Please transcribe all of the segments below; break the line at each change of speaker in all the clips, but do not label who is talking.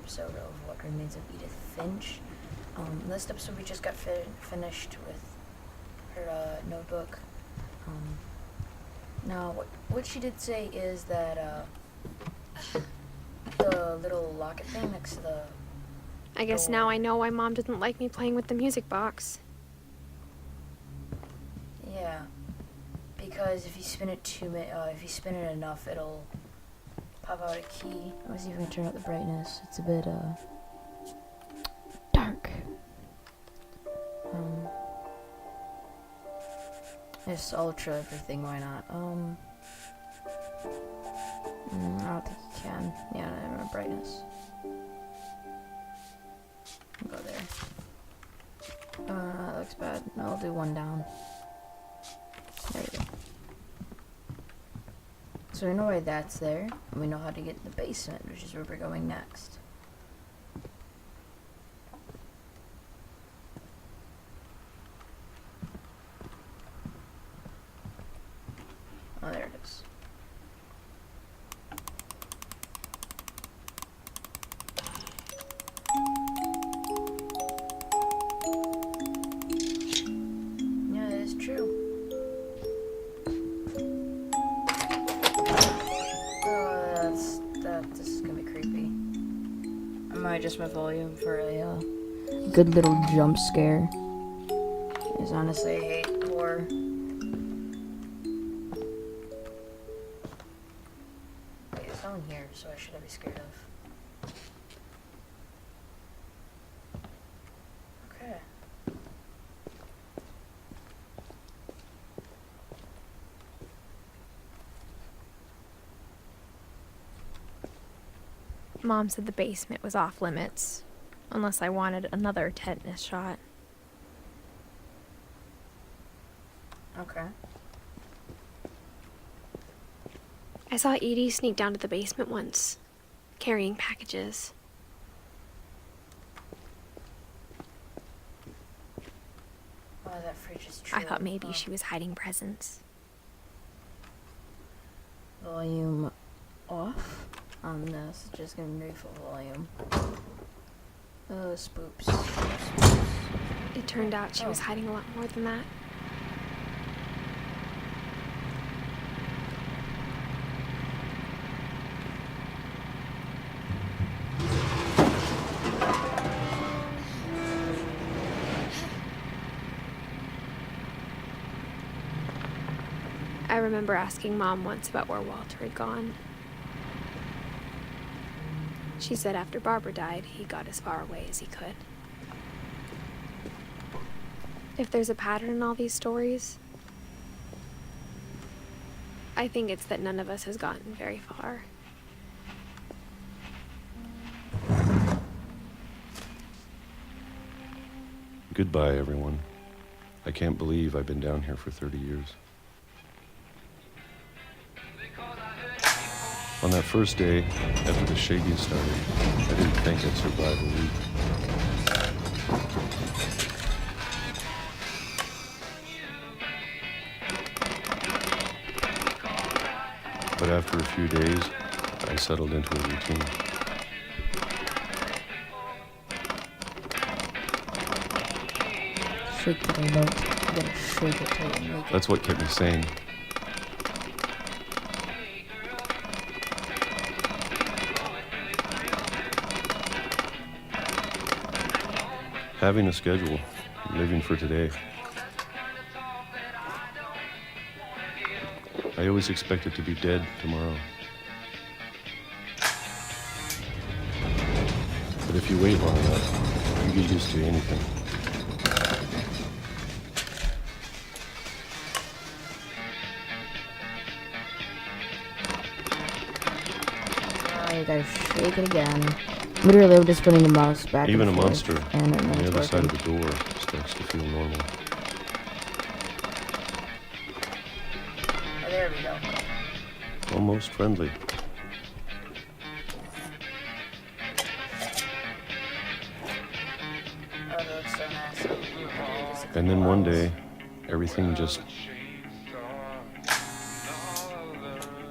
episode of What Remains of Edith Finch. Last episode we just got finished with her notebook. Now, what she did say is that the little locket thing next to the
I guess
door.
now I know why Mom didn't like me playing with the music box.
Yeah, because if you spin it if you spin it enough, it'll pop out a key. I was even turn up the brightness. It's a bit dark. Just ultra everything. Why not? I don't think you can. Yeah, no, brightness. Go there. That looks bad. No, I'll do one down. There we go. So we know why that's there, and we know how to get in the basement, which is where we're going next. Oh, there it is. Yeah, it is true. This is gonna be creepy. I might adjust my volume for a good little jump scare. Because honestly, I hate horror. Wait, it's on here, so I should be scared of. Okay.
Mom said the basement was off limits, unless I wanted another tetanus shot.
Okay.
I saw Edie sneak down to the basement once, carrying packages.
Oh, that fridge is true.
I thought maybe she was hiding presents.
Volume off on this. Just gonna move full volume. Oh, spoops.
It turned out she was hiding a lot more than that. I remember asking Mom once about where Walter had gone. She said after Barbara died, he got as far away as he could. If there's a pattern in all these stories, I think it's that none of us has gotten very far.
Goodbye, everyone. I can't believe I've been down here for 30 years. On that first day, after the shaking started, I didn't think I'd survive a week. But after a few days, I settled into a routine.
Shake the remote. You gotta shake it till you make it.
That's what kept me sane. Having a schedule, living for today. I always expected to be dead tomorrow. But if you wait long enough, you get used to anything.
Oh, you gotta shake it again. Literally, I'm just putting the mouse back.
Even
and
a
forth,
monster
and
on the other
it's
side of
working.
the door starts to feel normal.
Oh, there we go.
Almost friendly.
Oh, that looks so nice.
And then one day, everything just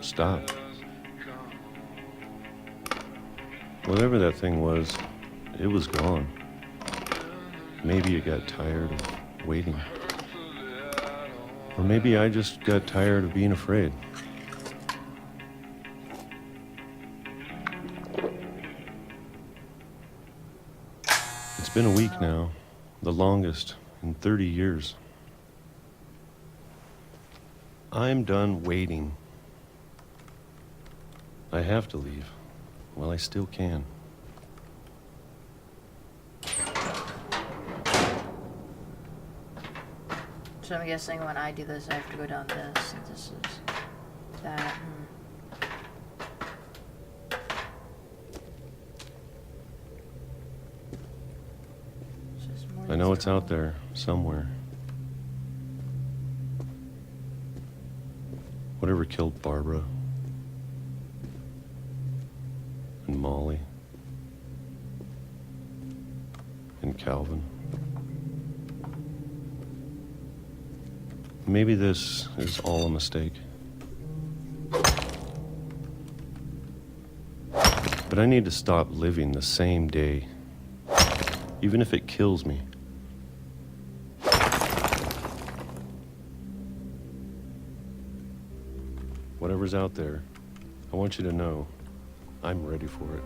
stopped. Whatever that thing was, it was gone. Maybe it got tired of waiting. Or maybe I just got tired of being afraid. It's been a week now, the longest in 30 years. I'm done waiting. I have to leave. Well, I still can.
So I'm guessing when I do this, I have to go down this, and this is that.
I know it's out there, somewhere. Whatever killed Barbara and Molly and Calvin. Maybe this is all a mistake. But I need to stop living the same day, even if it kills me. Whatever's out there, I want you to know I'm ready for it.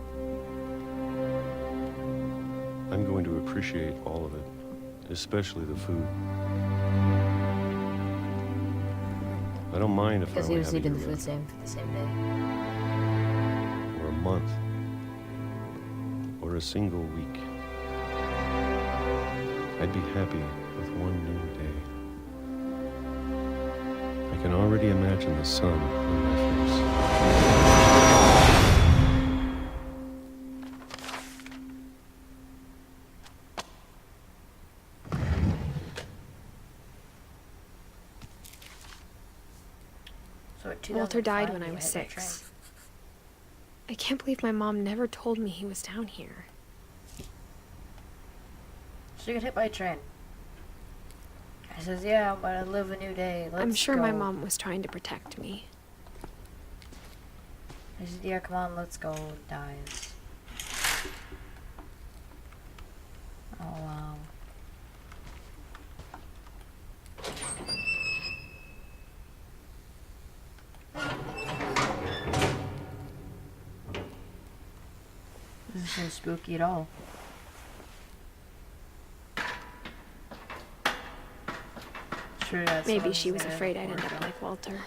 I'm going to appreciate all of it, especially the food. I don't mind if I
Because he
only
was
have a
eating the
year
food
left,
the same day.
or a month, or a single week. I'd be happy with one new day. I can already imagine the sun on my face.
So at
Walter died
2005,
when I
you
was
hit that train.
6. I can't believe my mom never told me he was down here.
So you got hit by a train. I says, yeah, but I live a new day. Let's
I'm sure
go.
my mom was trying to protect me.
I said, yeah, come on, let's go. Dies. Oh, wow. This isn't spooky at all. Sure, that's
Maybe
someone's
she was
there
afraid I'd
or
end up
something.
like Walter.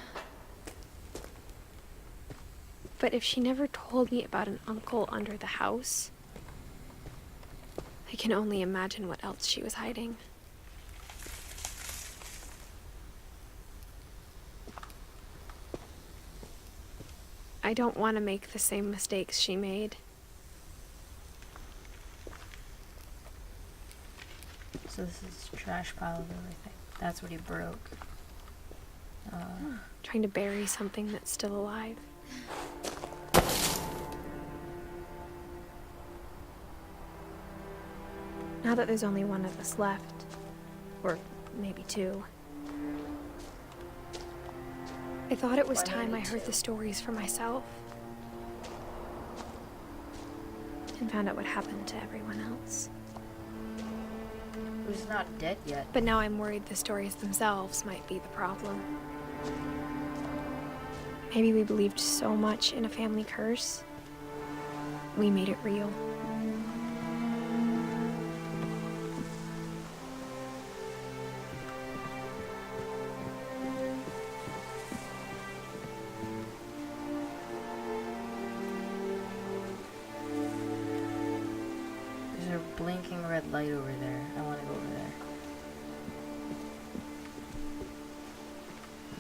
But if she never told me about an uncle under the house, I can only imagine what else she was hiding. I don't want to make the same mistakes she made.
So this is a trash pile of everything. That's what he broke.
Trying to bury something that's still alive. Now that there's only one of us left, or maybe two, I thought it was
Why
time I
maybe
heard
two?
the stories for myself and found out what happened to everyone else.
Who's not dead yet?
But now I'm worried the stories themselves might be the problem. Maybe we believed so much in a family curse, we made it real.
There's a blinking red light over there. I want to go over there.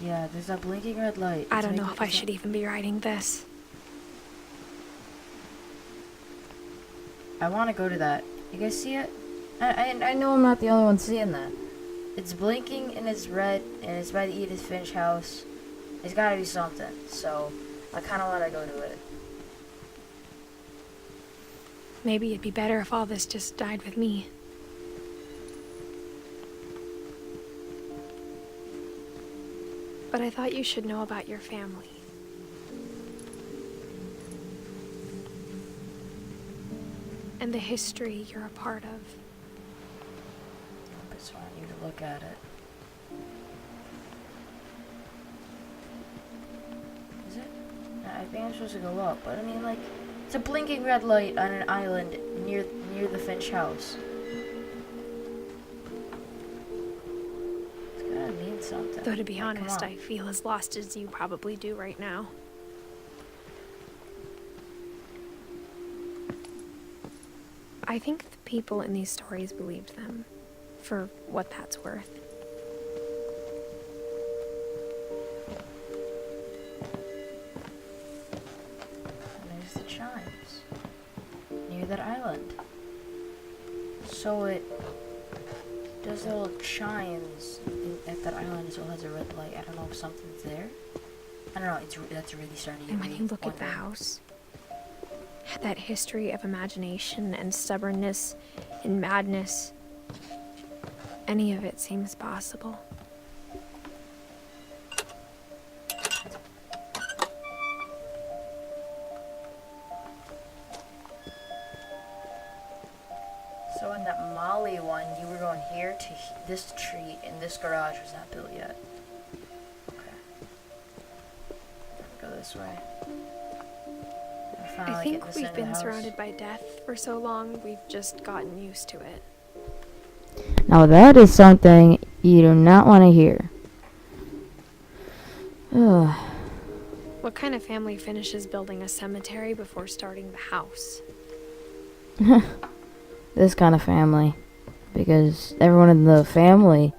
Yeah, there's a blinking red light.
I
It's
don't know
making
if I
me
should even be writing this.
I want to go to that. You guys see it? I know I'm not the only one seeing that. It's blinking and it's red and it's by the Edith Finch house. It's gotta be something. So I kind of want to go to it.
Maybe it'd be better if all this just died with me. But I thought you should know about your family. and the history you're a part of.
I just want you to look at it. Is it? I think I'm supposed to go up, but I mean, like, it's a blinking red light on an island near the Finch house. It's gotta mean something.
Though to be
Like, come
honest,
on.
I feel as lost as you probably do right now. I think the people in these stories believed them, for what that's worth.
And there's the chimes near that island. So it does the little chimes at that island as well as a red light. I don't know if something's there. I don't know. That's really starting to
And
get
when
me
you look at the
wondering.
house, that history of imagination and stubbornness and madness, any of it seems possible.
So in that Molly one, you were going here to this tree, and this garage was not built yet. Okay. Go this way.
I think we've been surrounded by death for so long, we've just gotten used to it.
Now that is something you do not want to hear. Ugh.
What kind of family finishes building a cemetery before starting the house?
This kind of family. Because everyone in the family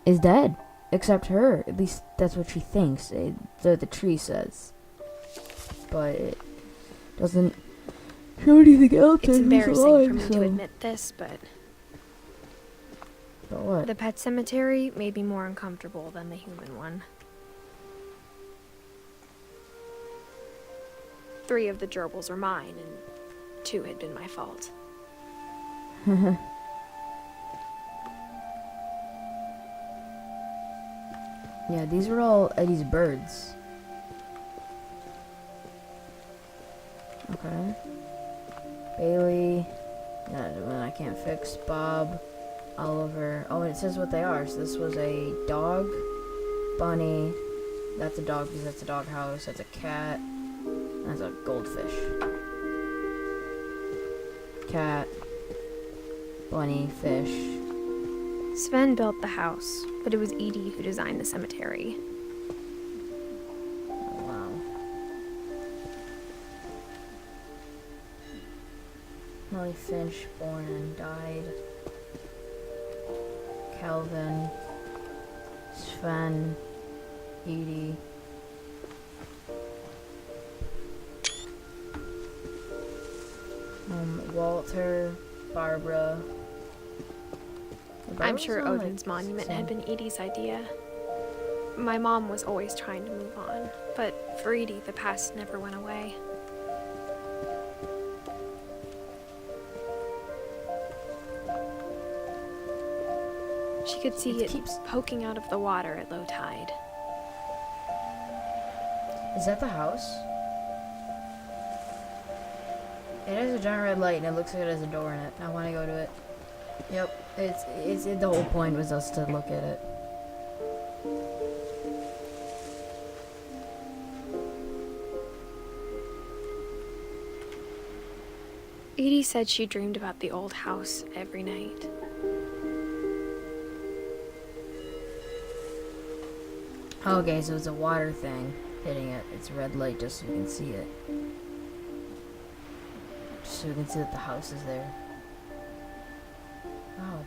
is dead. Except her. At least that's what she thinks. The tree says. But it doesn't show anything else.
It's embarrassing for me to admit this, but
what?
the pet cemetery made me more uncomfortable than the human one. 3 of the gerbils are mine, and 2 had been my fault.
Yeah, these are all Eddie's birds. Okay. Bailey. That one I can't fix. Bob. Oliver. Oh, and it says what they are. So this was a dog. Bunny. That's a dog because that's a dog house. That's a cat. That's a goldfish. Cat. Bunny. Fish.
Sven built the house, but it was Edie who designed the cemetery.
Oh, wow. Molly Finch, born and died. Calvin. Sven. Edie. Walter. Barbara.
I'm sure Odin's monument had been Edie's idea. My mom was always trying to move on, but for Edie, the past never went away. She could see it
keeps
poking out of the water at low tide.
Is that the house? It has a giant red light and it looks like it has a door in it. I want to go to it. Yep, it's the whole point was us to look at it.
Edie said she dreamed about the old house every night.
Okay, so it's a water thing hitting it. It's a red light just so you can see it. Just so you can see that the house is there. Oh.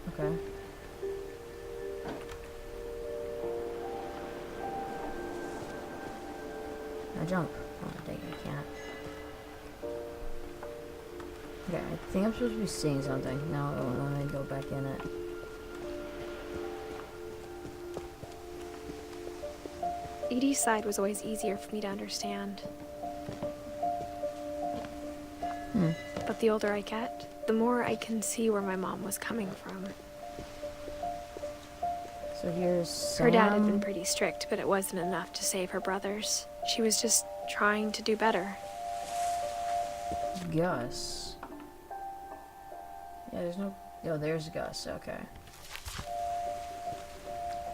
Okay. Now jump. Oh, dang, I can't. Okay, I think I'm supposed to be seeing something. No, it won't let me go back in it.
Edie's side was always easier for me to understand. But the older I get, the more I can see where my mom was coming from.
So here's Sam.
Her dad had been pretty strict, but it wasn't enough to save her brothers. She was just trying to do better.
Gus? Yeah, there's no... Oh, there's Gus, okay.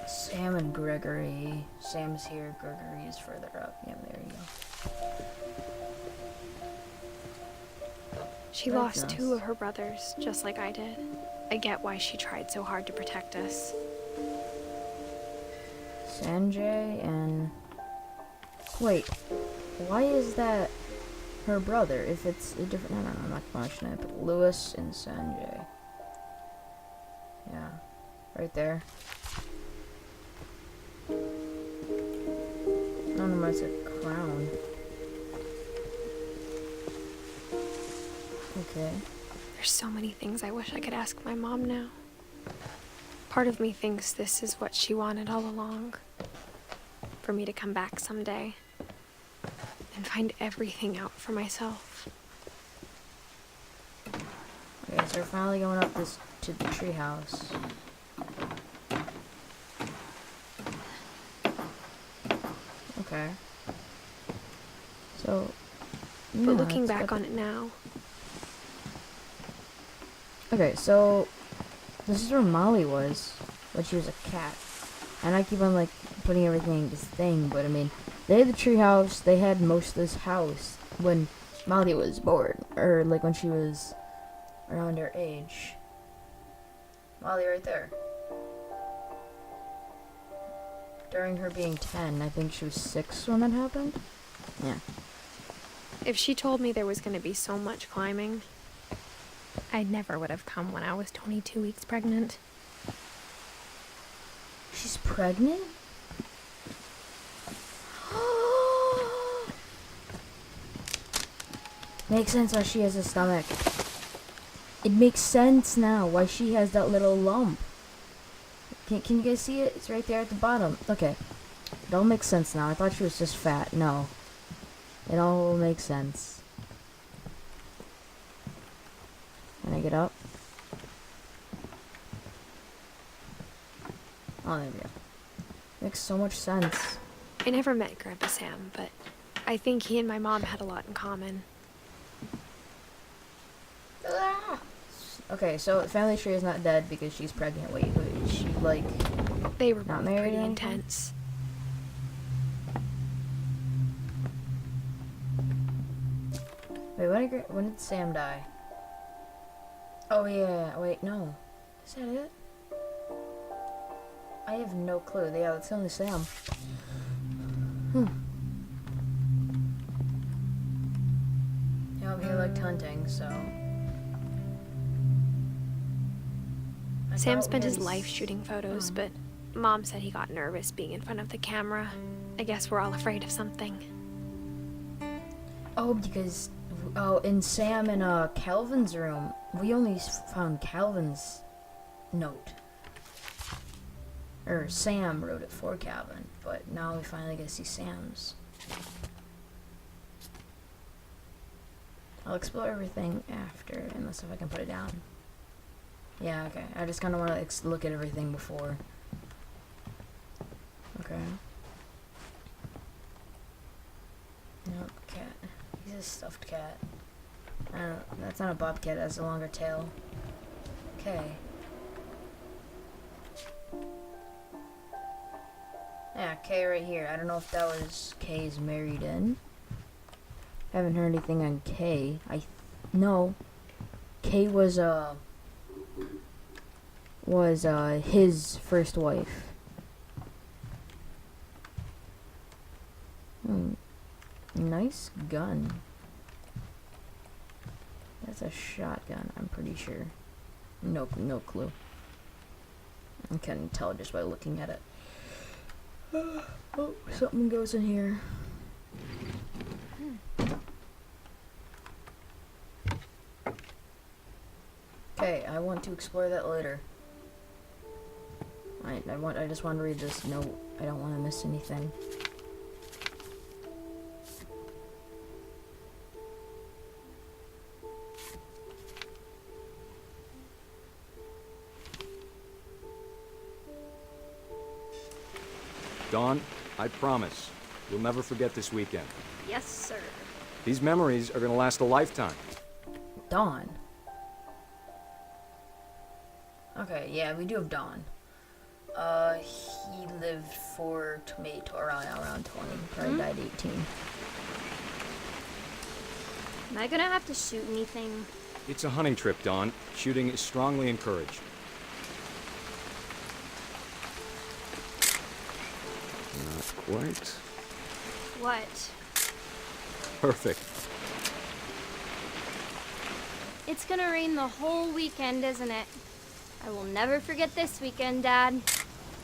Sam and Gregory. Sam's here, Gregory is further up. Yeah, there you go.
She lost 2 of her brothers, just like I did. I get why she tried so hard to protect us.
Sanjay and... Wait, why is that her brother? If it's a different... No, I'm not watching it, but Lewis and Sanjay. Yeah, right there. I don't know why it's a crown. Okay.
There's so many things I wish I could ask my mom now. Part of me thinks this is what she wanted all along. For me to come back someday and find everything out for myself.
Okay, so we're finally going up this to the treehouse. Okay. So, yeah,
But looking
it's
back
got-
on it now,
Okay, so this is where Molly was when she was a cat. And I keep on like putting everything in this thing, but I mean, they had the treehouse, they had most of this house when Molly was born, or like when she was around her age. Molly right there. During her being 10, I think she was 6 when that happened. Yeah.
if she told me there was going to be so much climbing, I never would have come when I was 22 weeks pregnant.
She's pregnant? Makes sense why she has a stomach. It makes sense now why she has that little lump. Can you guys see it? It's right there at the bottom. Okay. It all makes sense now. I thought she was just fat. No. It all makes sense. Can I get up? Oh, there we go. Makes so much sense.
I never met Grandpa Sam, but I think he and my mom had a lot in common.
Ah! Okay, so the family tree is not dead because she's pregnant. Wait, is she like...
They were
Not
both
married
pretty
or anything?
intense.
Wait, when did Sam die? Oh yeah, wait, no. Is that it? I have no clue. Yeah, it's only Sam. Yeah, he liked hunting, so... I
Sam
thought
spent
we
his
had
life shooting photos, but Mom said he got nervous being in front of the camera. I guess we're all afraid of something.
Oh, because... Oh, in Sam and Calvin's room, we only found Calvin's note. Or Sam wrote it for Calvin, but now we finally get to see Sam's. I'll explore everything after, unless if I can put it down. Yeah, okay. I just kind of want to look at everything before. Okay. Nope, cat. He's a stuffed cat. I don't know. That's not a bobcat, that's a longer tail. Okay. Yeah, Kay right here. I don't know if that was Kay's married in. Haven't heard anything on Kay. No. Kay was his first wife. Nice gun. That's a shotgun, I'm pretty sure. No clue. I can tell just by looking at it. Oh, something goes in here. Okay, I want to explore that later. I just want to read this note. I don't want to miss anything.
Dawn, I promise, you'll never forget this weekend.
Yes, sir.
These memories are gonna last a lifetime.
Dawn. Okay, yeah, we do have Dawn. He lived for around 20. Probably died 18.
Am I gonna have to shoot anything?
It's a hunting trip, Dawn. Shooting is strongly encouraged. Not quite.
What?
Perfect.
It's gonna rain the whole weekend, isn't it? I will never forget this weekend, Dad.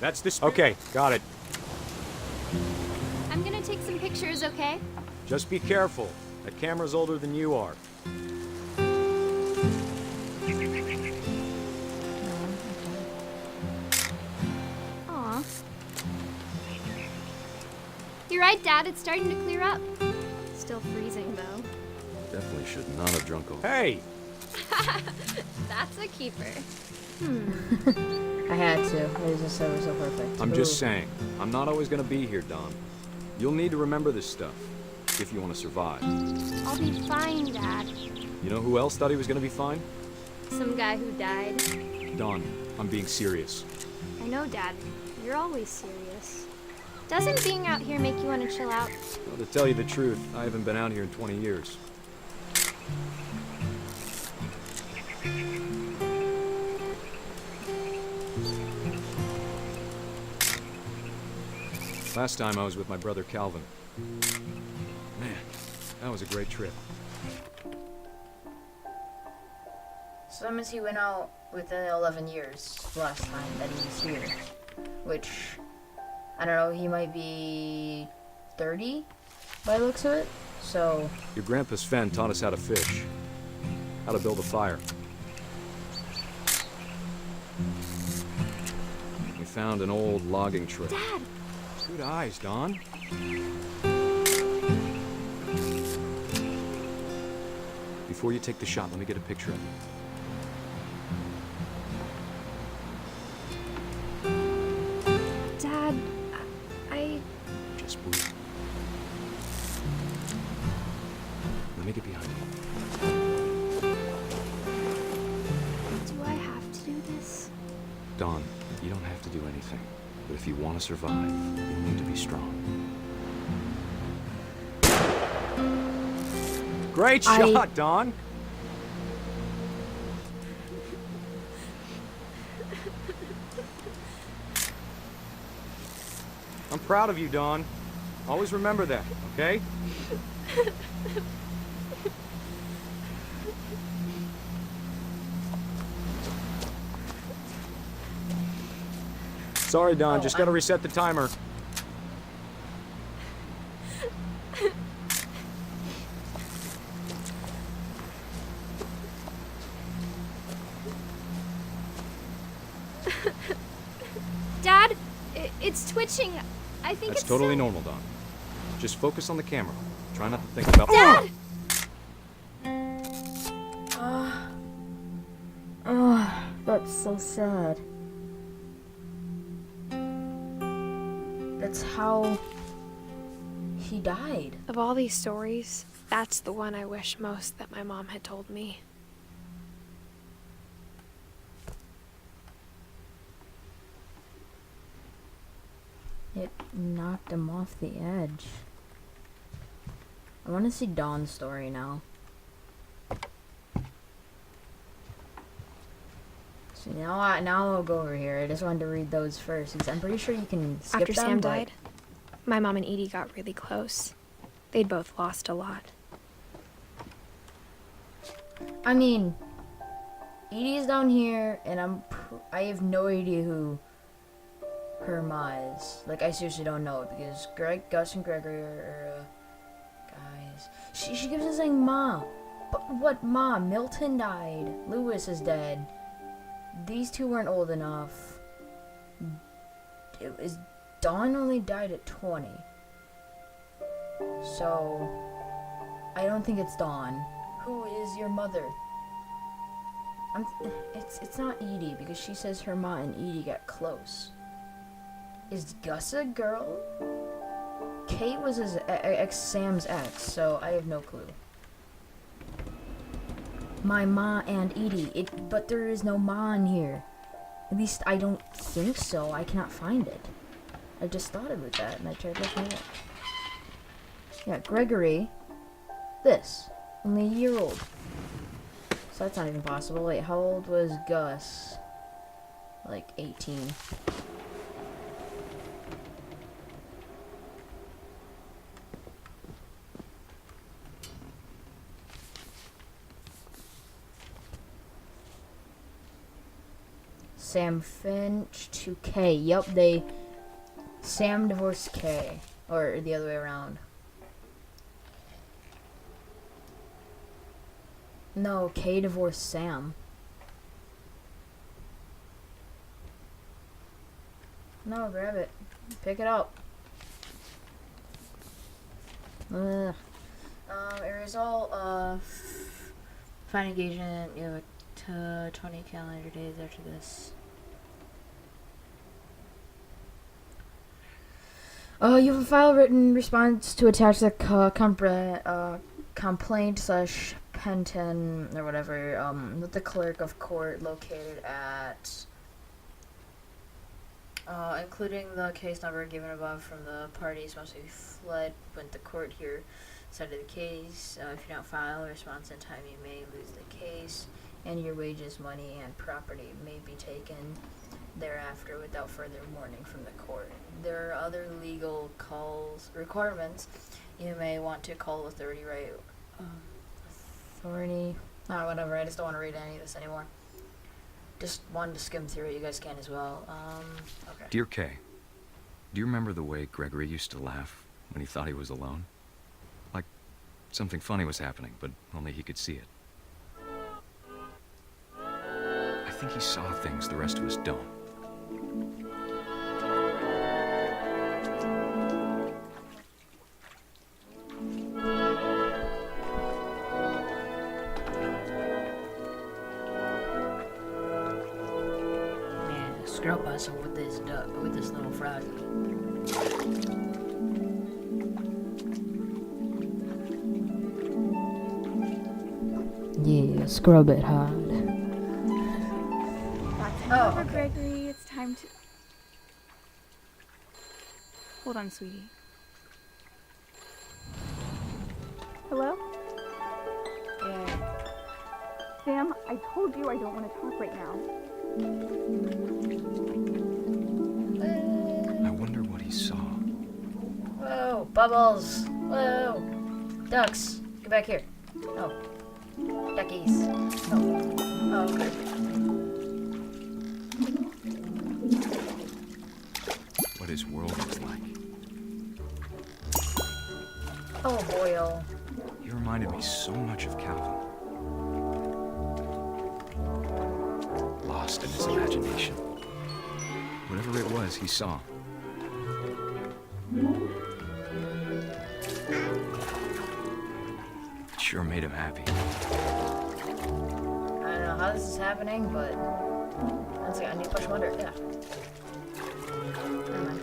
That's the Okay, got it.
I'm gonna take some pictures, okay?
Just be careful. That camera's older than you are.
Aw. You're right, Dad. It's starting to clear up. Still freezing, though.
Definitely should not have drunk over.
Hey!
That's a keeper.
I had to. It was just so perfect.
I'm just
Ooh.
saying, I'm not always gonna be here, Dawn. You'll need to remember this stuff, if you want to survive.
I'll be fine, Dad.
You know who else thought he was gonna be fine?
Some guy who died.
Dawn, I'm being serious.
I know, Dad. You're always serious. Doesn't being out here make you want to chill out?
Well, to tell you the truth, I haven't been out here in 20 years. Last time I was with my brother Calvin. Man, that was a great trip.
So that means he went out within 11 years last time that he was here. Which, I don't know, he might be 30 by the looks of it. So,
Your grandpa Sven taught us how to fish, how to build a fire. We found an old logging trail.
Dad!
Good eyes, Dawn. Before you take the shot, let me get a picture of you.
Dad, I...
Just breathe. Let me get behind you.
Do I have to do this?
Dawn, you don't have to do anything. But if you want to survive, you need to be strong. Great shot, Dawn! I'm proud of you, Dawn. Always remember that, okay? Sorry, Dawn. Just gotta reset the timer.
Dad, it's twitching. I think
That's
it's
totally
so-
normal, Dawn. Just focus on the camera. Try not to think about.
Dad!
oh, that's so sad. That's how he died.
Of all these stories, that's the one I wish most that my mom had told me.
It knocked him off the edge. I want to see Dawn's story now. So now I'll go over here. I just wanted to read those first because I'm pretty sure you can skip
After
them,
Sam
but-
died, my mom and Edie got really close. They'd both lost a lot.
I mean, Edie's down here, and I have no idea who her ma is. Like, I seriously don't know because Gus and Gregory are guys. She keeps on saying ma, but what ma? Milton died. Lewis is dead. These two weren't old enough. Dawn only died at 20. So, I don't think it's Dawn. Who is your mother? It's not Edie because she says her ma and Edie got close. Is Gus a girl? Kate was his Sam's ex, so I have no clue. my Ma and Edie. But there is no Ma in here. At least I don't think so. I cannot find it. I just thought about that and I tried looking it up. Yeah, Gregory. This. Only a year old. So that's not even possible. Wait, how old was Gus? Like 18. Sam Finch to Kay. Yup, Sam divorced Kay. Or the other way around. No, Kay divorced Sam. No, grab it. Pick it up. A result of finding engagement, 20 calendar days after this. You have a file written response to attach the complaint slash penton or whatever with the clerk of court located at including the case number given above from the parties must be fled when the court here side of the case. If you don't file a response in time, you may lose the case, and your wages, money, and property may be taken thereafter without further warning from the court. There are other legal requirements. You may want to call authority whatever. I just don't want to read any of this anymore. Just wanted to skim through it. You guys can as well. Okay.
Dear Kay, do you remember the way Gregory used to laugh when he thought he was alone? Like something funny was happening, but only he could see it. I think he saw things the rest of us don't.
Screw us with this little frog. Yeah, scrub it hard.
That's over, Gregory. It's time to... Hold on, sweetie. Hello?
Yeah.
Sam, I told you I don't want to talk right now.
I wonder what he saw.
Whoa, bubbles. Whoa. Ducks. Get back here. Oh. Duckies. Oh. Oh, okay.
What his world was like.
Oh, boy, oh.
He reminded me so much of Calvin. Lost in his imagination. Whatever it was he saw. It sure made him happy.
I don't know how this is happening, but that's like I need to push wonder. Yeah. Never mind.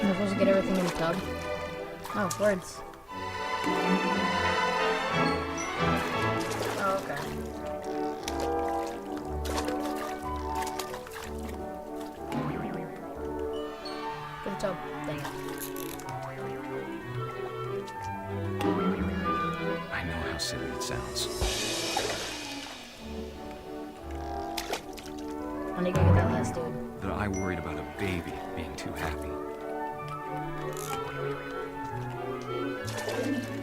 Am I supposed to get everything in the tub? Oh, words. Oh, okay. Get a tub. Dang it.
I know how silly it sounds.
I need to go get that last dude.
That I worried about a baby being too happy.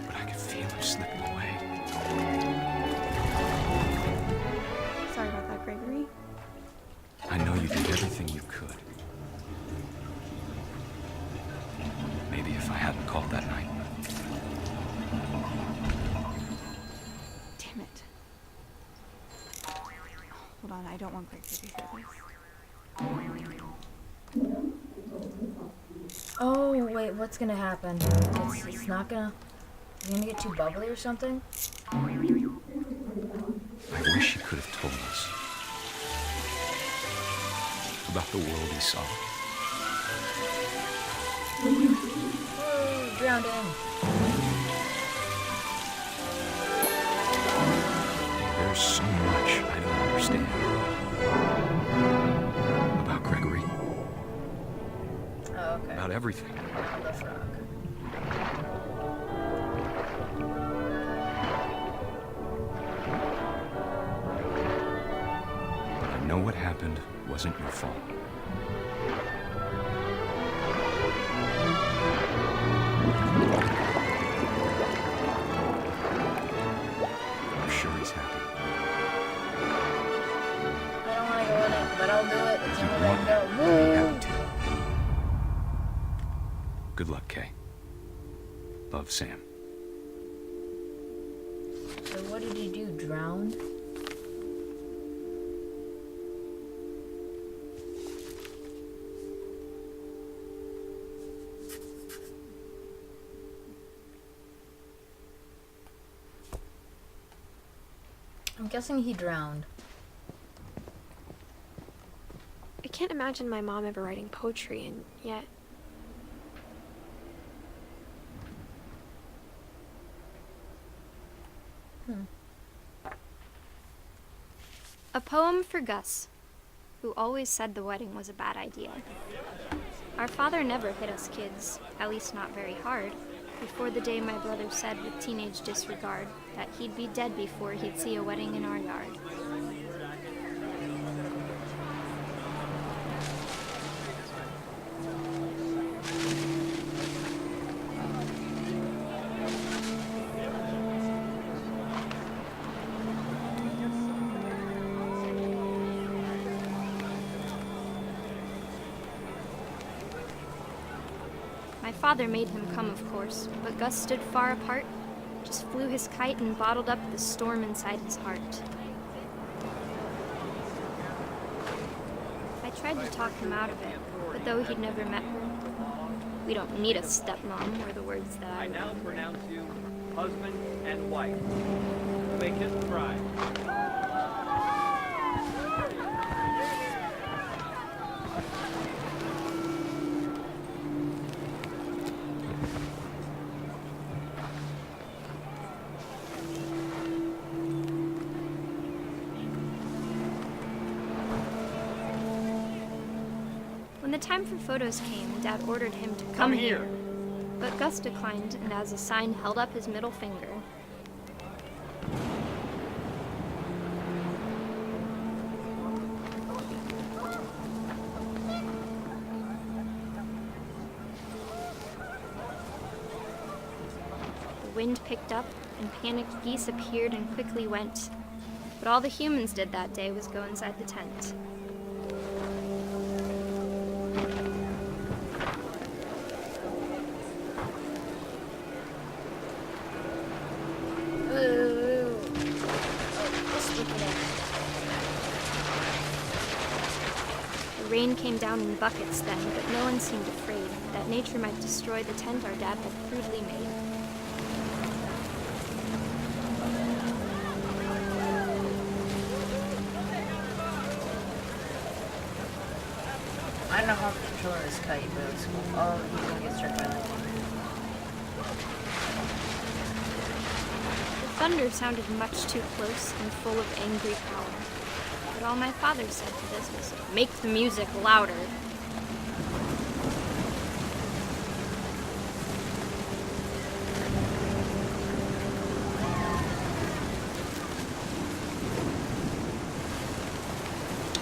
But I could feel him slipping away.
Sorry about that, Gregory.
I know you did everything you could. Maybe if I hadn't called that night.
Damn Hold on, I don't want Gregory to hear this.
Oh, wait, what's gonna happen? It's not gonna... You're gonna get too bubbly or something?
I wish he could have told us about the world he saw.
Woo, drowning.
There's so much I don't understand about Gregory.
Oh, okay.
About everything.
The frog.
But I know what happened wasn't your fault. I'm sure he's happy.
I don't want to go in it, but I'll do it. It's
You
the only way
want
to go.
to be happy too. Good luck, Kay. Love, Sam.
So what did he do? Drowned? I'm guessing he drowned.
I can't imagine my mom ever writing poetry, and yet...
A poem for Gus, who always said the wedding was a bad idea. Our father never hit us kids, at least not very hard, before the day my brother said with teenage disregard that he'd be dead before he'd see a wedding in our yard. My father made him come, of course, but Gus stood far apart, just flew his kite and bottled up the storm inside his heart. I tried to talk him out of it, but though he'd never met her, we don't need a stepmom, were the words that I
now
remember.
pronounce you husband and wife. You may kiss the bride.
When the time for photos came, Dad ordered him to come here. But Gus declined and as a sign held up his middle finger. The wind picked up and panicked geese appeared and quickly went. But all the humans did that day was go inside the tent.
Ooh. Oh, just look at it.
The rain came down in buckets then, but no one seemed afraid that nature might destroy the tent our dad had crudely made.
I don't know how to control this kite, but it's cool. Oh, he's gonna get struck by lightning.
The thunder sounded much too close and full of angry power. But all my father said to this was, "Make the music louder."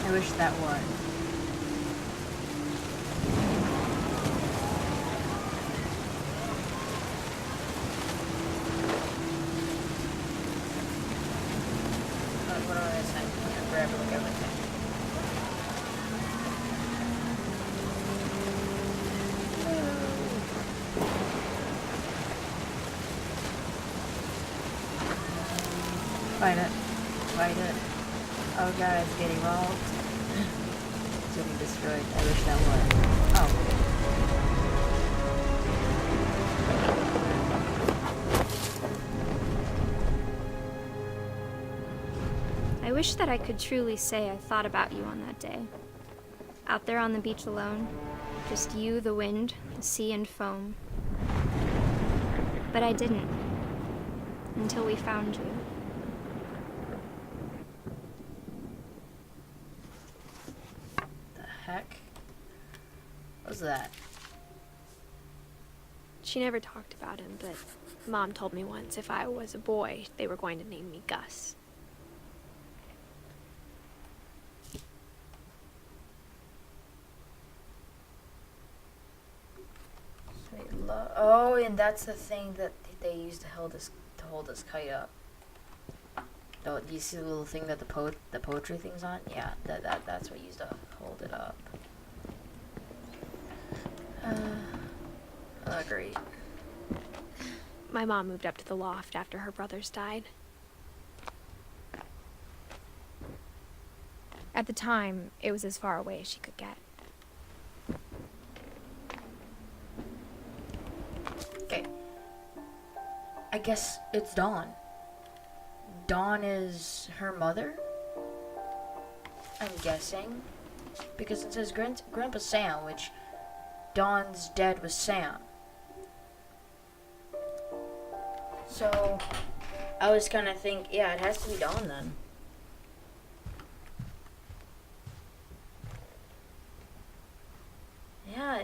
I wish that was. What am I gonna say? Grab it like everything. Fight it. Fight it. Oh god, it's getting robbed. It's getting destroyed. I wish that was. Oh.
I wish that I could truly say I thought about you on that day. Out there on the beach alone, just you, the wind, the sea, and foam. But I didn't. Until we found you.
The heck? What was that?
She never talked about him, but Mom told me once if I was a boy, they were going to name me Gus.
Oh, and that's the thing that they used to hold this kite up. Oh, do you see the little thing that the poetry thing's on? Yeah, that's what used to hold it up. Great.
My mom moved up to the loft after her brothers died. At the time, it was as far away as she could get.
Okay. I guess it's Dawn. Dawn is her mother? I'm guessing. Because it says Grandpa Sam, which Dawn's dad was Sam. So, I was kind of think, yeah, it has to be Dawn then. Yeah.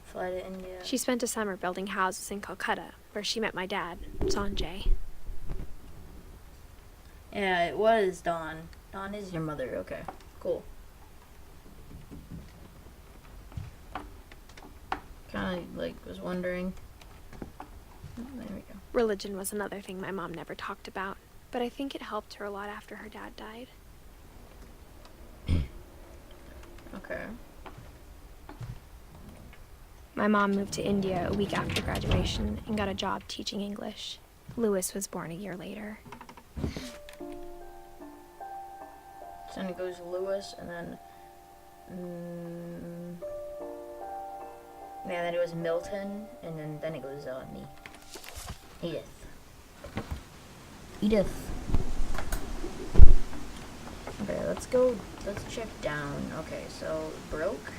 Fly to India.
She spent a summer building houses in Calcutta, where she met my dad, Sanjay.
Yeah, it was Dawn. Dawn is your mother. Okay, cool. Kind of like was wondering. Oh, there we go.
Religion was another thing my mom never talked about, but I think it helped her a lot after her dad died.
Okay.
My mom moved to India a week after graduation and got a job teaching English. Lewis was born a year later.
So then it goes Lewis, and then yeah, then it was Milton, and then it goes me. Edith. Okay, let's check down. Okay, so broke.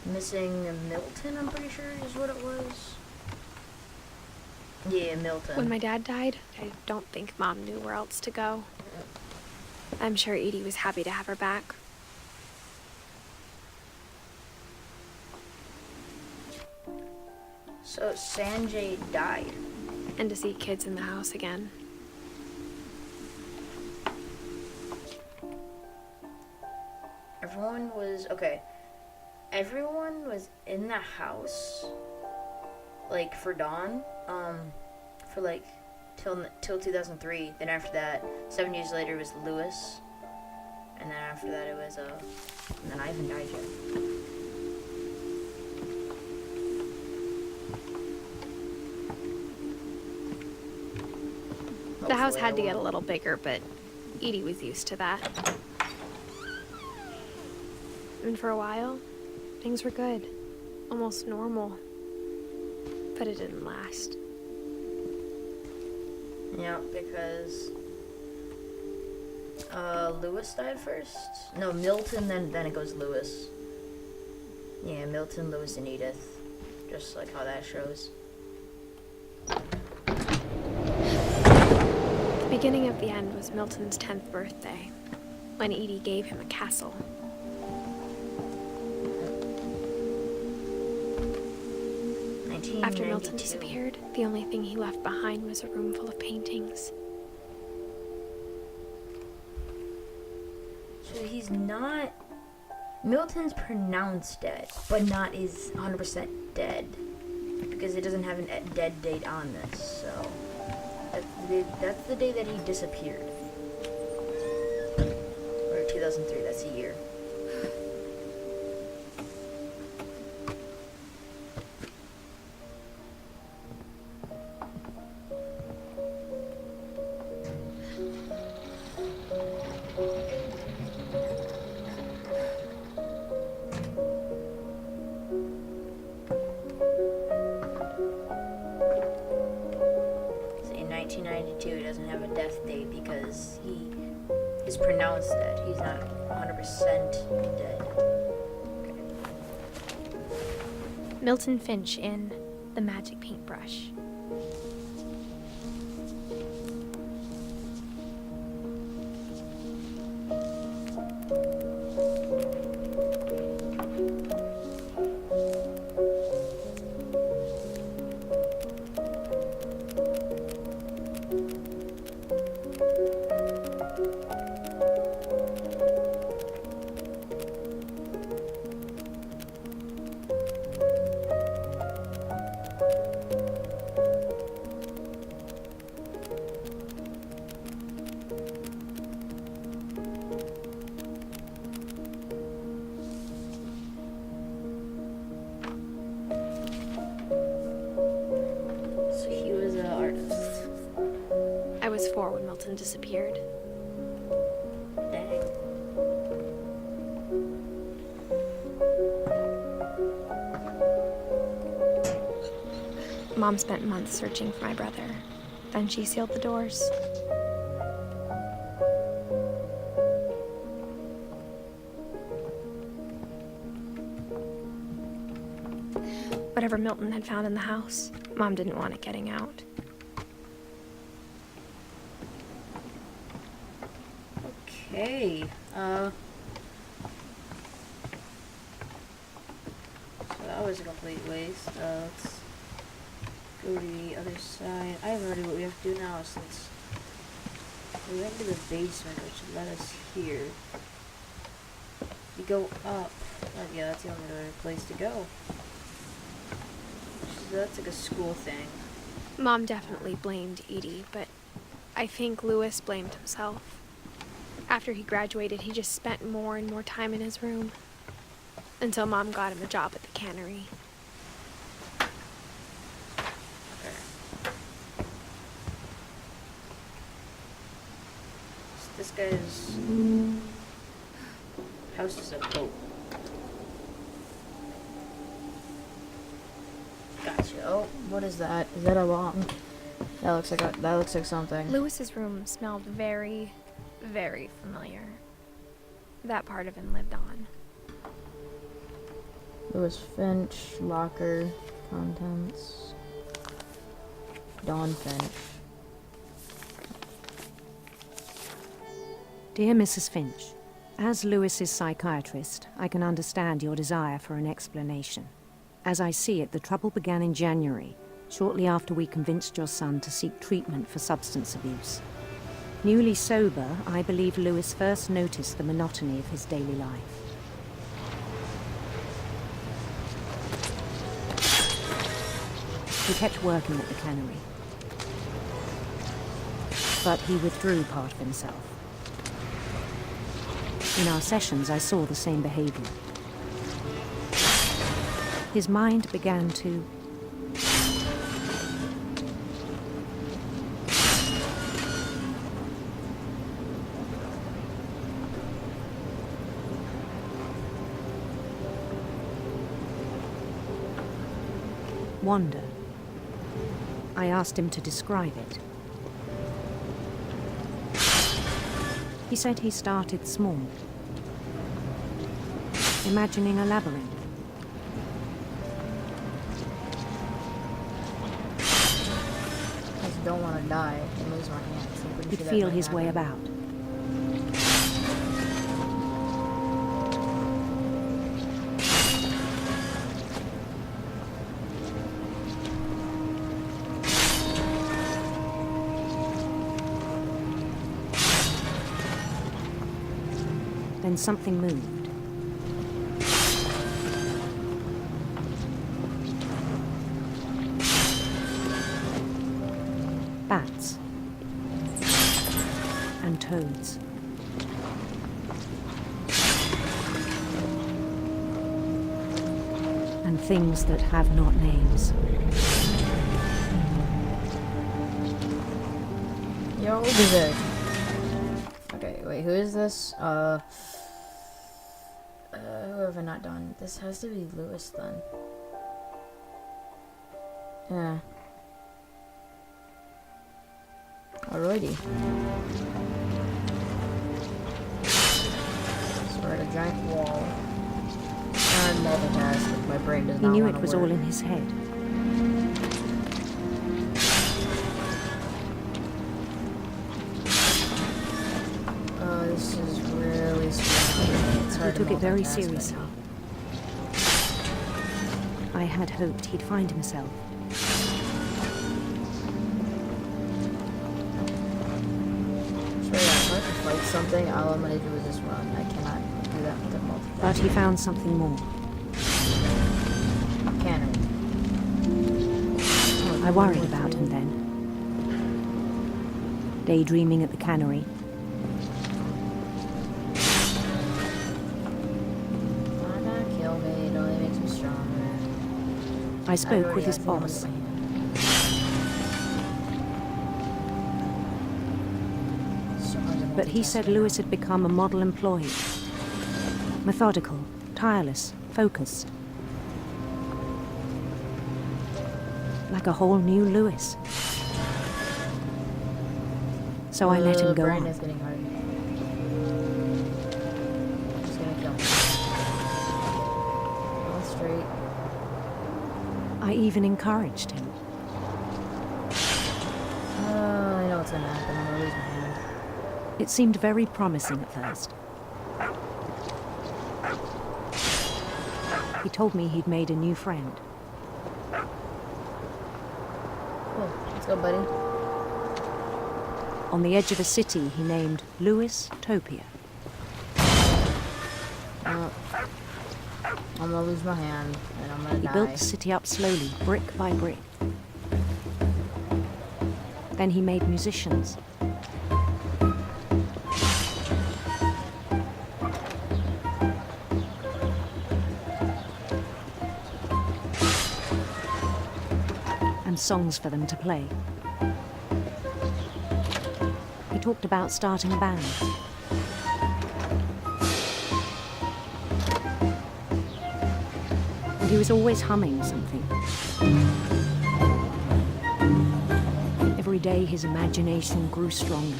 Missing Milton, I'm pretty sure is what it was. Yeah, Milton.
When my dad died, I don't think Mom knew where else to go. I'm sure Edie was happy to have her back.
So Sanjay died.
And to see kids in the house again.
Everyone was in the house, like, for Dawn, for, like, till 2003. Then after that, 7 years later, it was Lewis. And then after that, it was, and then Ivan died here.
The house had to get a little bigger, but Edie was used to that. And for a while, things were good. Almost normal. But it didn't last.
Yeah, because Lewis died first. No, Milton, then it goes Lewis. Yeah, Milton, Lewis, and Edith. Just like how that shows.
The beginning of the end was Milton's 10th birthday, when Edie gave him a castle. After Milton disappeared, the only thing he left behind was a room full of paintings.
So he's not... Milton's pronounced dead, but not is 100% dead. Because it doesn't have a dead date on this, so... That's the day that he disappeared. Or 2003, that's a year. He's pronounced dead. He's not 100% dead.
Milton Finch in The Magic Paintbrush. I was 4 when Milton disappeared.
Dang.
Mom spent months searching for my brother. Then she sealed the doors. Whatever Milton had found in the house, Mom didn't want it getting out.
Okay, so that was a complete waste. Let's go to the other side. I have no idea what we have to do now since we went to the basement, which led us here. We go up. Yeah, that's the only other place to go. That's like a school thing.
Mom definitely blamed Edie, but I think Lewis blamed himself. After he graduated, he just spent more and more time in his room. Until Mom got him a job at the cannery.
This guy's house is a boat. Gotcha. Oh, what is that? Is that a bomb? That looks like something.
Lewis's room smelled very, very familiar. That part of him lived on.
Lewis Finch, locker, contents. Dawn Finch.
Dear Mrs. Finch, as Lewis's psychiatrist, I can understand your desire for an explanation. As I see it, the trouble began in January, shortly after we convinced your son to seek treatment for substance abuse. Newly sober, I believe Lewis first noticed the monotony of his daily life. He kept working at the cannery, but he withdrew part of himself. In our sessions, I saw the same behavior. His mind began to wander. I asked him to describe it. He said he started small, imagining a labyrinth.
I just don't want to die and lose my hands. I'm pretty
He'd
sure that
feel
might
his way
happen.
about. Then something moved. Bats. And toads. And things that have not names.
Yo, is it? Okay, wait, who is this? Who have I not done? This has to be Lewis then. Yeah. Alrighty. giant wall. And multitask. My brain does
He
not
knew
want
it
to
was
work.
all in his head.
Oh, this is really scary. It's
He
hard to
took it very
multitask
seriously.
right
I had hoped he'd find himself.
now. So yeah, if I have to fight something, all I'm gonna do is just run. I cannot do that with a multitask.
But he found something more.
Cannon.
I worried about him then. Daydreaming at the cannery,
Not gonna kill me, it only makes me stronger.
I spoke with his boss. But he said Lewis had become a model employee. Methodical, tireless, focused. Like a whole new Lewis. So I let him go
brain
on.
is getting hard. He's gonna kill me. All straight.
I even encouraged him.
I know what's gonna happen. I'm gonna lose my hand.
It seemed very promising at first. He told me he'd made a new friend.
Cool. Let's go, buddy.
On the edge of a city he named Lewis Topia.
I'm gonna lose my hand, and I'm gonna
He
die.
built the city up slowly, brick by brick. Then he made musicians. And songs for them to play. He talked about starting a band. And he was always humming something. Every day his imagination grew stronger.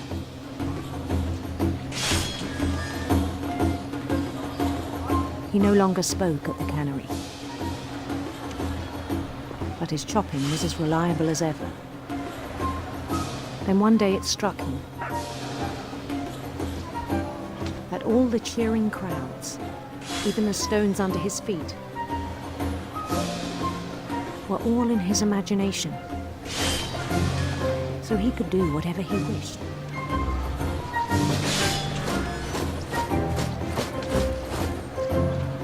He no longer spoke at the cannery. But his chopping was as reliable as ever. Then one day it struck him that all the cheering crowds, even the stones under his feet, were all in his imagination. So he could do whatever he wished.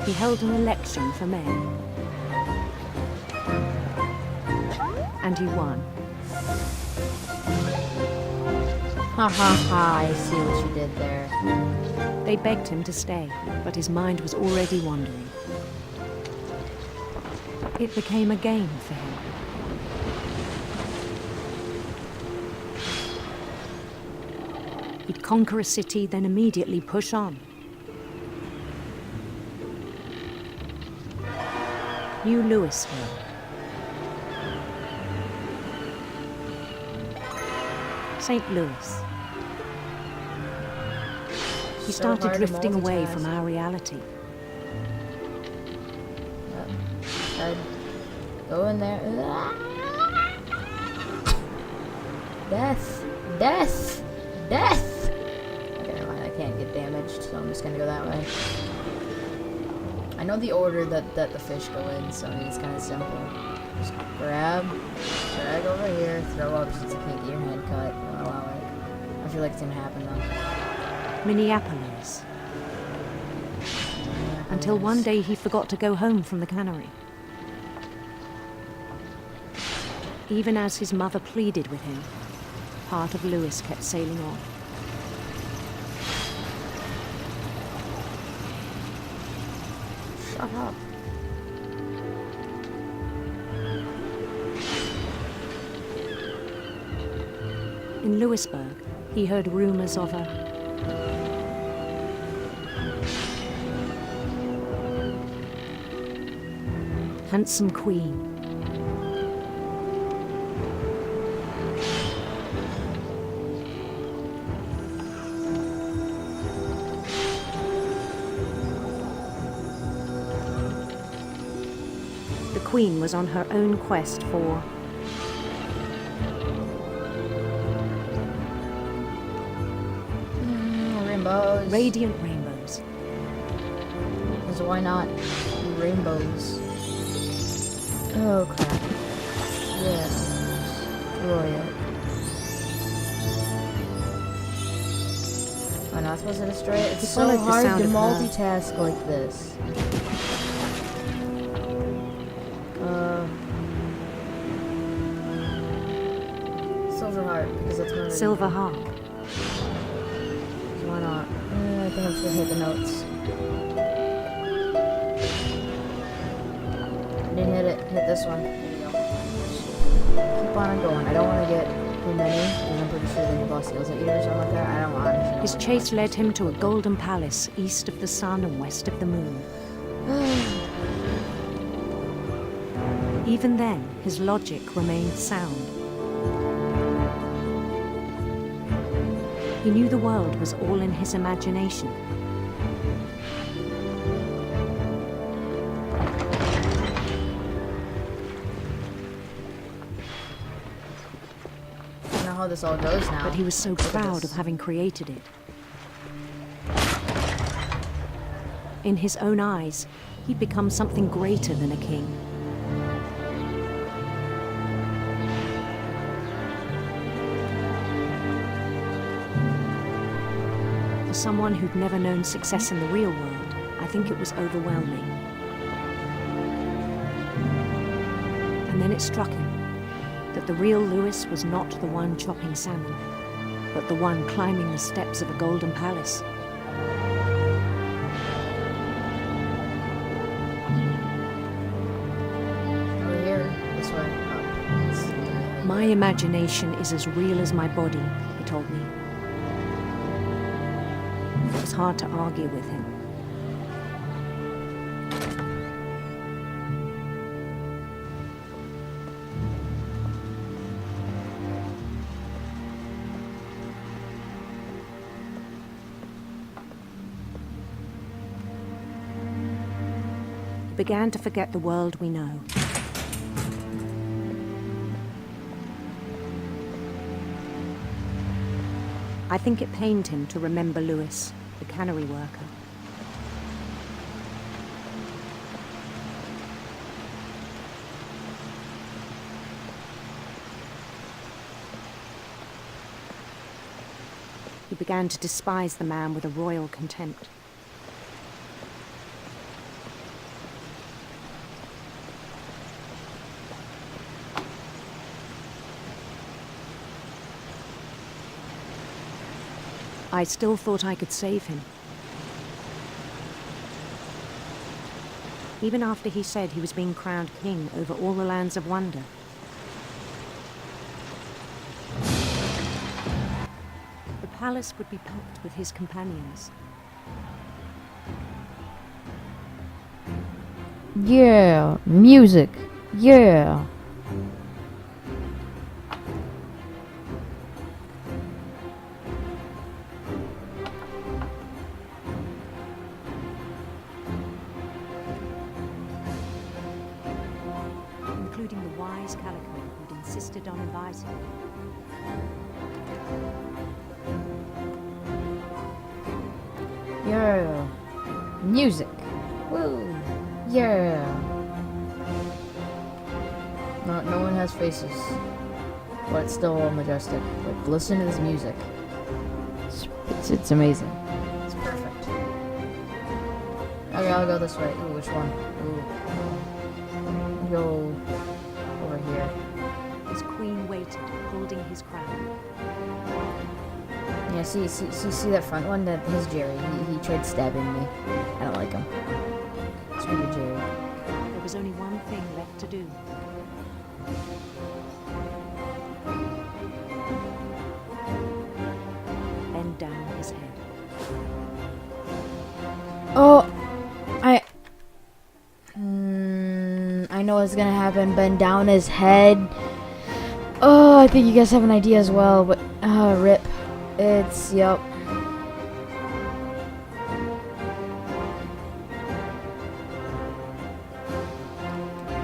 He held an election for mayor. And he won.
Ha ha ha, I see what you did there.
They begged him to stay, but his mind was already wandering. It became a game for him. He'd conquer a city, then immediately push on. New Louisville. St. Louis. He
So
started
hard to
drifting away
multitask.
from our reality.
I'd go in there. Death! Death! Death! Okay, never mind. I can't get damaged, so I'm just gonna go that way. I know the order that the fish go in, so it's kind of simple. Just grab, drag over here, throw up since you can't get your hand cut. Don't allow it. I feel like it's gonna happen though.
Minneapolis. Until one day he forgot to go home from the cannery. Even as his mother pleaded with him, part of Lewis kept sailing on.
Shut up.
In Lewisburg, he heard rumors of a handsome queen. queen was on her own quest for
Rainbows.
radiant rainbows.
Because why not rainbows? Oh crap. Yeah. Destroy it. Am I not supposed to destroy it? It's
He
so
followed the
hard
sound
to
of her.
multitask like this. Silver heart, because that's one of the...
silver harp.
Why not? I think I'm just gonna hit the notes. I didn't hit it. Hit this one. There you go. Keep on going. I don't want to get too many, because I'm pretty sure the new boss heals at you or something like that. I don't want.
His chase led him to a golden palace east of the sun and west of the moon. Even then, his logic remained sound. He knew the world was all in his imagination.
I don't know how this all goes now.
But he was so
Look at
proud
this.
of having created it. In his own eyes, he'd become something greater than a king. For someone who'd never known success in the real world, I think it was overwhelming. And then it struck him that the real Lewis was not the one chopping salmon, but the one climbing the steps of a golden palace.
Over here. This way. Oh. It's-
My imagination is as real as my body, he told me. It was hard to argue with him. He began to forget the world we know. I think it pained him to remember Lewis, the cannery worker. He began to despise the man with a royal contempt. I still thought I could save him. Even after he said he was being crowned king over all the lands of wonder. The palace would be packed with his companions.
Yeah. Music. Yeah.
Including the wise Calico who'd insisted on inviting him.
Yeah. Music. Woo. Yeah. No one has faces. But it's still all majestic. Like, listen to this music. It's amazing. It's perfect. Okay, I'll go this way. Ooh, which one? Ooh. I'll go over here.
His queen waited, holding his crown.
Yeah, see that front one? His Jerry. He tried stabbing me. I don't like him. Screw you, Jerry.
There was only one thing left to do. Bend down his head.
Oh, I know what's gonna happen. Bend down his head. Oh, I think you guys have an idea as well, but rip. It's yup.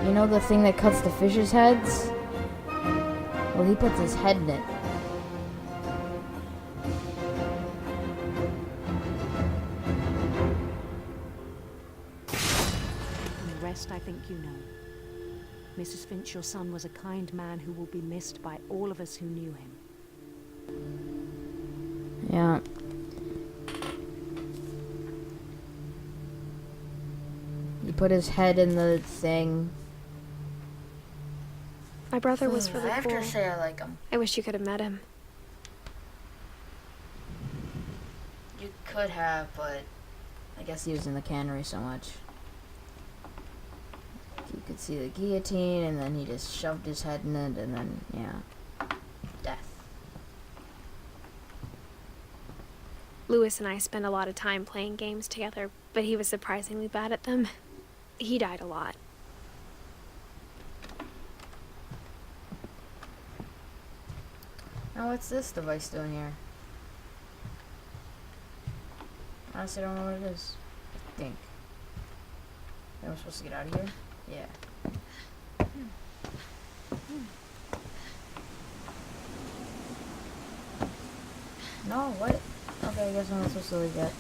You You know the thing that cuts the fish's heads? Well, he puts his head in it.
And the rest I think you know. Mrs. Finch, your son was a kind man who will be missed by all of us who knew him.
Yeah. He put his head in the thing.
My brother was really
I have
cool.
to say I like him.
I wish you could have met him.
You could have, but I guess he was in the cannery so much. You could see the guillotine, and then he just shoved his head in it, and then, yeah. Death.
Lewis and I spent a lot of time playing games together, but he was surprisingly bad at them. He died a lot.
Now what's this device doing here? Honestly, I don't know what it is. I think. Am I supposed to get out of here? Yeah. No, what? Okay, I guess I'm not supposed to leave yet.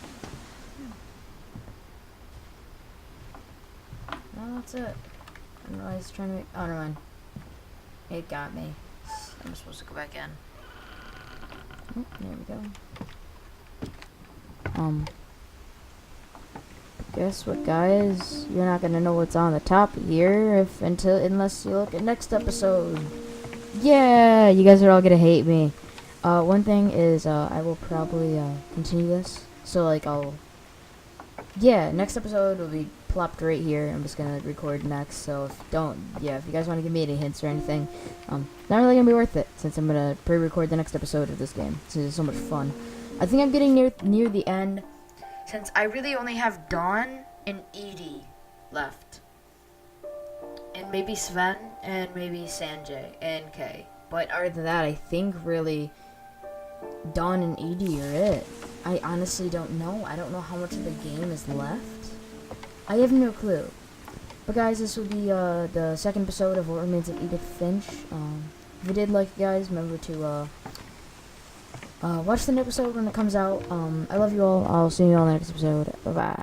No, that's it. I don't know why he's trying to make... Oh, never mind. It got me. I'm supposed to go back in. Oh, there we go. Guess what, guys? You're not gonna know what's on the top here unless you look at next episode. Yeah, you guys are all gonna hate me. One thing is, I will probably continue this. So like, next episode will be plopped right here. I'm just gonna record next. So if you guys want to give me any hints or anything, not really gonna be worth it since I'm gonna pre-record the next episode of this game. This is so much fun. I think I'm getting near the end. Since I really only have Dawn and Edie left. And maybe Sven, and maybe Sanjay, and Kay. But other than that, I think really Dawn and Edie are it. I honestly don't know. I don't know how much of the game is left. I have no clue. But guys, this will be the second episode of What Remains of Edith Finch. If you did like it, guys, remember to watch the new episode when it comes out. I love you all. I'll see you all in the next episode. Bye-bye.